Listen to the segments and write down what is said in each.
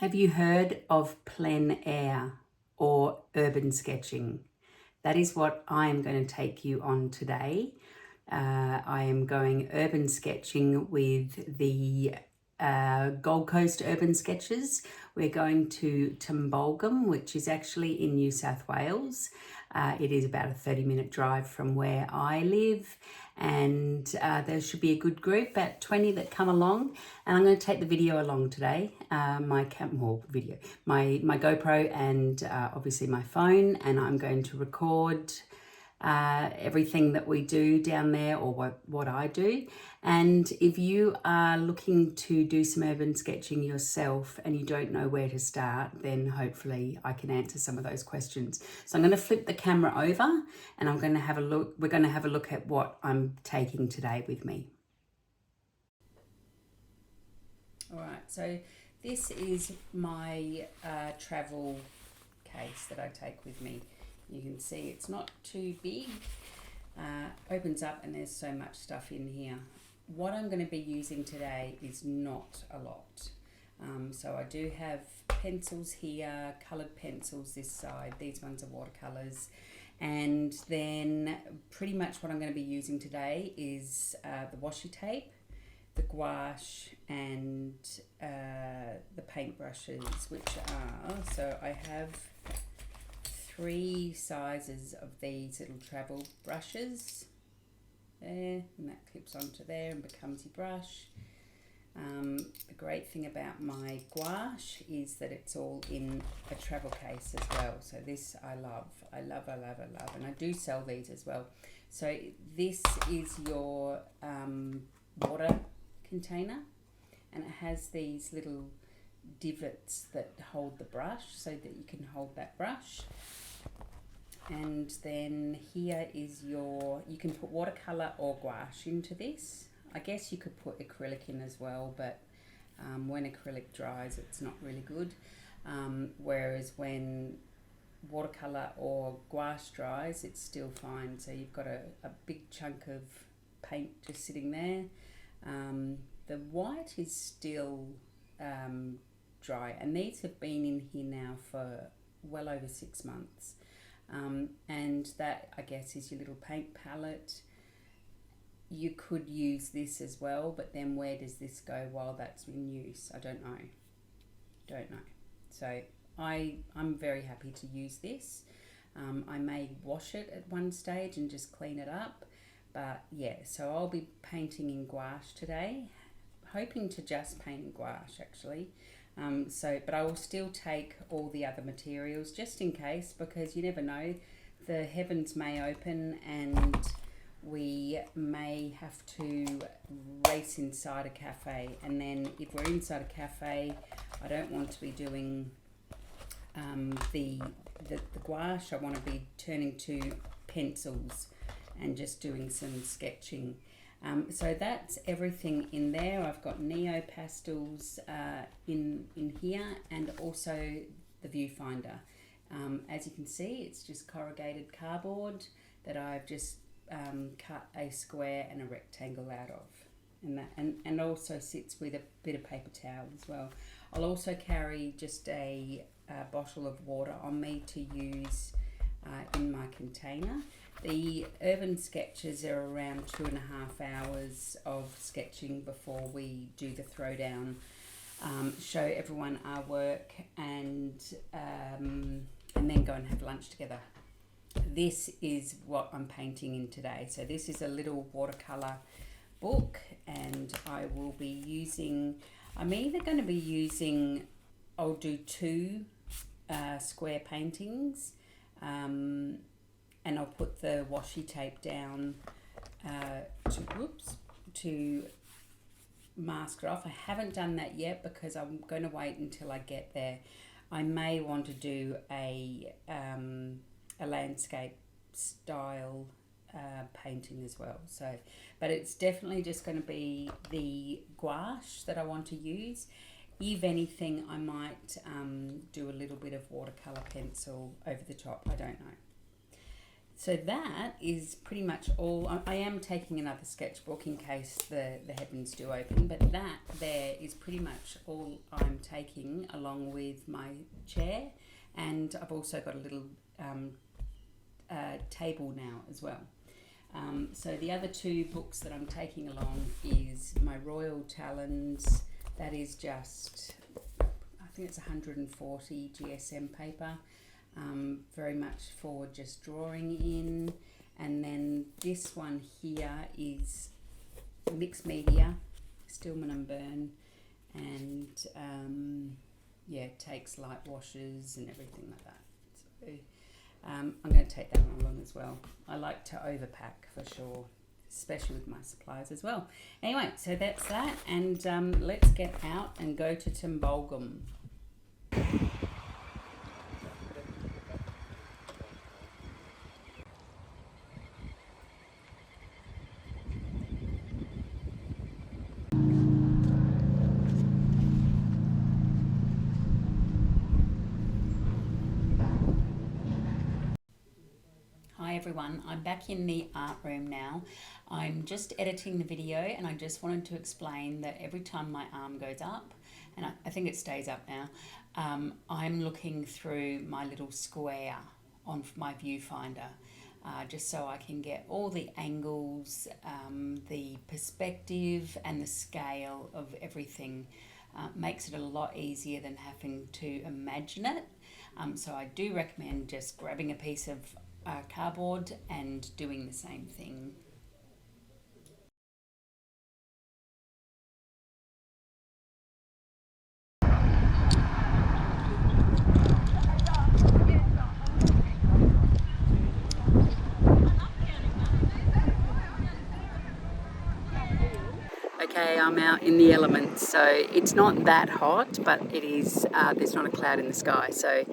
Have you heard of plein air or urban sketching? That is what I am going to take you on today. I am going urban sketching with the Gold Coast Urban Sketches. We're going to Tumbulgum, which is actually in New South Wales. It is about a 30-minute drive from where I live, and there should be a good group, about 20 that come along, and I'm going to take the video along today. My GoPro and obviously my phone, and I'm going to record everything that we do down there, or what I do. And if you are looking to do some urban sketching yourself and you don't know where to start, then hopefully I can answer some of those questions. So I'm going to flip the camera over and I'm going to have a look. We're going to have a look at what I'm taking today with me. All right, so this is my travel case that I take with me. You can see it's not too big, opens up and there's so much stuff in here. What I'm going to be using today is not a lot. So I do have pencils here, coloured pencils this side. These ones are watercolours. And then pretty much what I'm going to be using today is the washi tape, the gouache and the paintbrushes, which are, so I have 3 sizes of these little travel brushes there, and that clips onto there and becomes your brush. The great thing about my gouache is that it's all in a travel case as well, so this I love, and I do sell these as well. So this is your water container, and it has these little divots that hold the brush so that you can hold that brush. And then here is you can put watercolour or gouache into this. I guess you could put acrylic in as well, but when acrylic dries it's not really good, whereas when watercolour or gouache dries it's still fine. So you've got a big chunk of paint just sitting there. The white is still dry, and these have been in here now for well over 6 months. And that, I guess, is your little paint palette. You could use this as well, but then where does this go while that's in use? I don't know. So I'm very happy to use this. I may wash it at one stage and just clean it up, but yeah, so I'll be painting in gouache today, hoping to just paint in gouache actually. But I will still take all the other materials just in case, because you never know, the heavens may open and we may have to race inside a cafe, and then if we're inside a cafe, I don't want to be doing the gouache. I want to be turning to pencils and just doing some sketching. So that's everything in there. I've got neo pastels in here, and also the viewfinder. As you can see, it's just corrugated cardboard that I've just cut a square and a rectangle out of, and also sits with a bit of paper towel as well. I'll also carry just a bottle of water on me to use in my container. The urban sketches are around 2.5 hours of sketching before we do the throwdown, show everyone our work, and then go and have lunch together. This is what I'm painting in today. So this is a little watercolour book, and I will be using, I'm either going to be using, I'll do 2 square paintings, and I'll put the washi tape down to mask it off. I haven't done that yet because I'm going to wait until I get there. I may want to do a landscape style painting as well. So, but it's definitely just going to be the gouache that I want to use. If anything, I might do a little bit of watercolour pencil over the top. I don't know. So that is pretty much all. I am taking another sketchbook in case the heavens do open, but that there is pretty much all I'm taking, along with my chair, and I've also got a little table now as well. So the other two books that I'm taking along is my Royal Talons. That is just, I think it's 140 GSM paper. Very much for just drawing in. And then this one here is mixed media, Stillman and Burn, and yeah, it takes light washes and everything like that. So I'm going to take that one along as well. I like to overpack for sure, especially with my supplies as well. Anyway, so that's that, and let's get out and go to Tumbulgum. Hi everyone, I'm back in the art room now. I'm just editing the video, and I just wanted to explain that every time my arm goes up, and I think it stays up now, I'm looking through my little square on my viewfinder, just so I can get all the angles, the perspective and the scale of everything. Makes it a lot easier than having to imagine it. So I do recommend just grabbing a piece of cardboard and doing the same thing. Okay, I'm out in the elements, so it's not that hot, but it is. There's not a cloud in the sky, so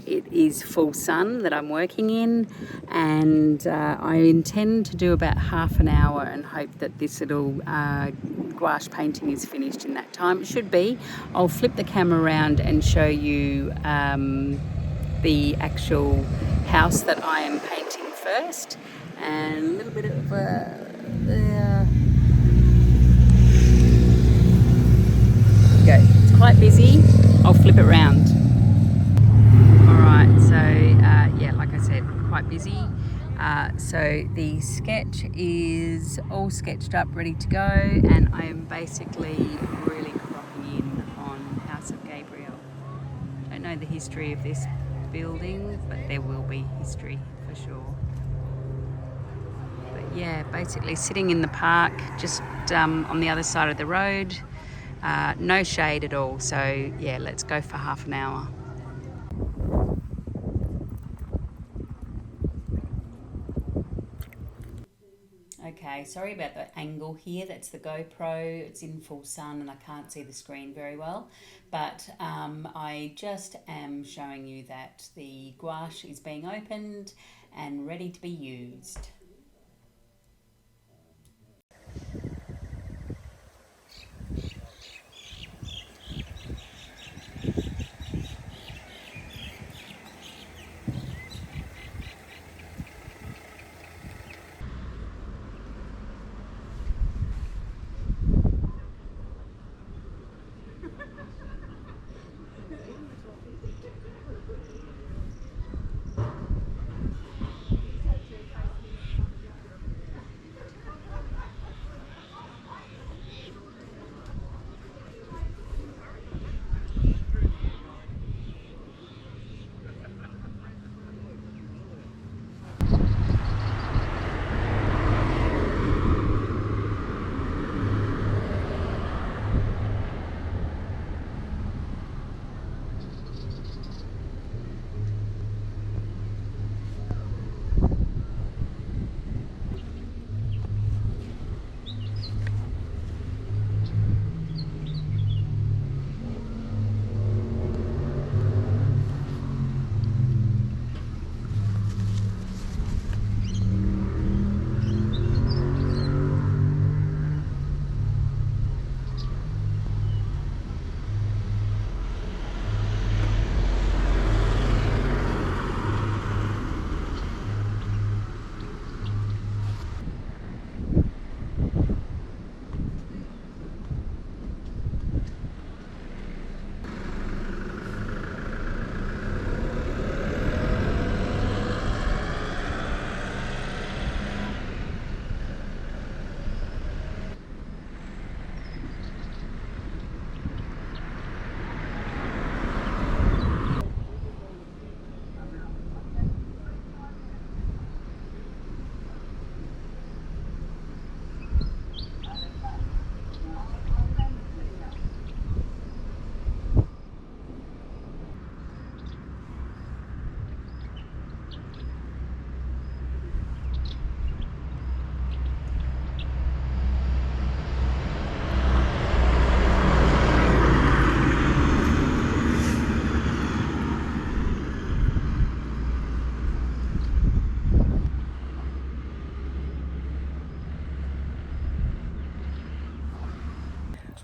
it is full sun that I'm working in, and I intend to do about half an hour and hope that this little gouache painting is finished in that time. It should be. I'll flip the camera around and show you the actual house that I am painting first, and a little bit of go. It's quite busy. I'll flip it round. Alright, so yeah, like I said, quite busy. So the sketch is all sketched up, ready to go, and I am basically really cropping in on House of Gabriel. Don't know the history of this building, but there will be history for sure. But yeah, basically sitting in the park, just on the other side of the road. No shade at all, so yeah, let's go for half an hour. Okay, sorry about the angle here. That's the GoPro. It's in full sun and I can't see the screen very well, but I just am showing you that the gouache is being opened and ready to be used.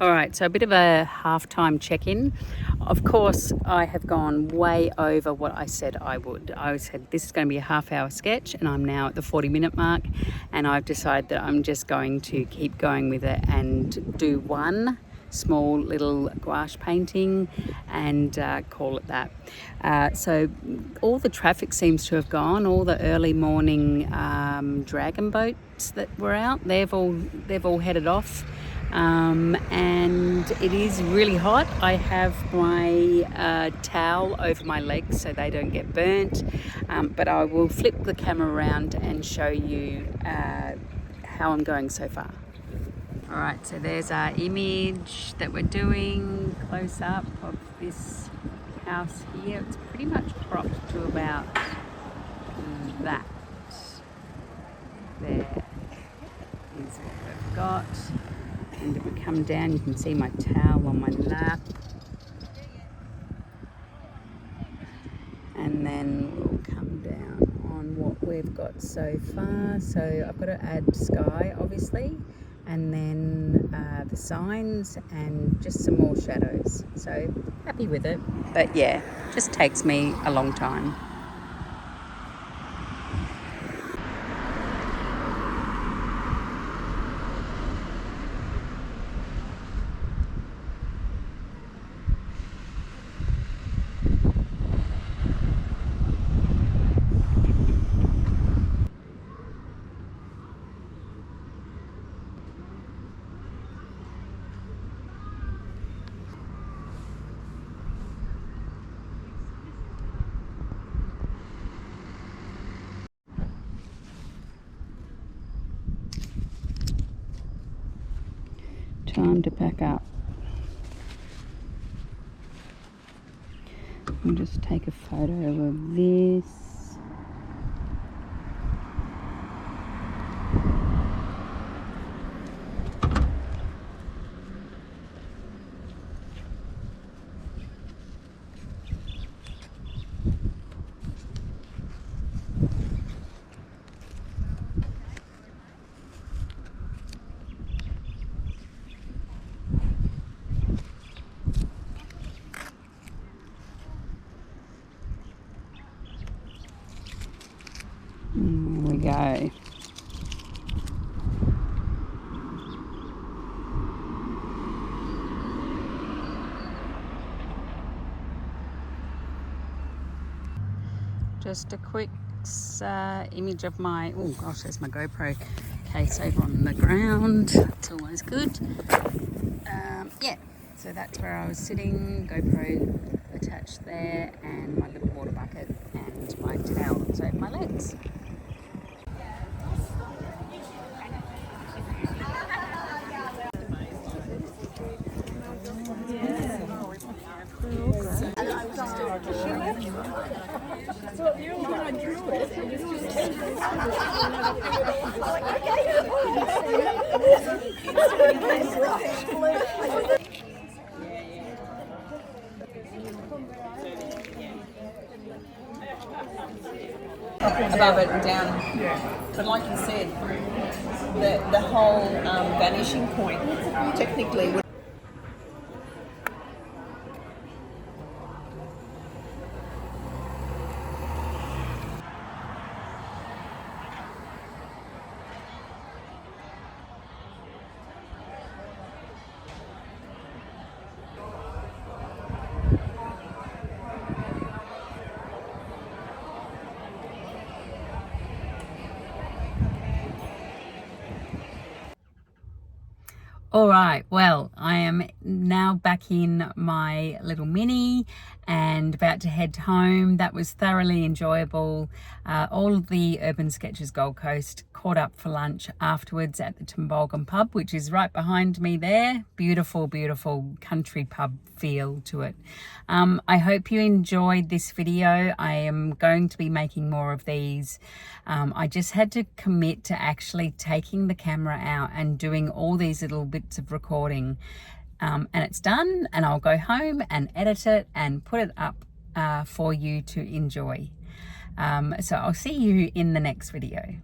All right, so a bit of a halftime check-in. Of course, I have gone way over what I said I would. I said this is going to be a half-hour sketch, and I'm now at the 40-minute mark, and I've decided that I'm just going to keep going with it and do one small little gouache painting and call it that. So all the traffic seems to have gone. All the early morning dragon boats that were out, they've all headed off. And it is really hot. I have my towel over my legs so they don't get burnt, but I will flip the camera around and show you how I'm going so far. All right, so there's our image that we're doing close up of this house here. It's pretty much cropped to about that. There is what we've got. And if we come down, you can see my towel on my lap. And then we'll come down on what we've got so far. So I've got to add sky, obviously, and then the signs and just some more shadows. So happy with it. But yeah, just takes me a long time. Time to pack up. I'll just take a photo of this. There we go. Just a quick image of my, oh gosh, there's my GoPro case over on the ground. It's always good. Yeah, so that's where I was sitting, GoPro attached there, and my little water bucket and my towel that's over my legs. Above it and down, but like you said, the whole vanishing point technically would. All right, well, I am now back in my little Mini and about to head home. That was thoroughly enjoyable. All of the Urban Sketches Gold Coast caught up for lunch afterwards at the Tumbulgum pub, which is right behind me there. Beautiful, beautiful country pub feel to it. I hope you enjoyed this video. I am going to be making more of these. I just had to commit to actually taking the camera out and doing all these little bits of recording. And it's done, and I'll go home and edit it and put it up for you to enjoy. So I'll see you in the next video.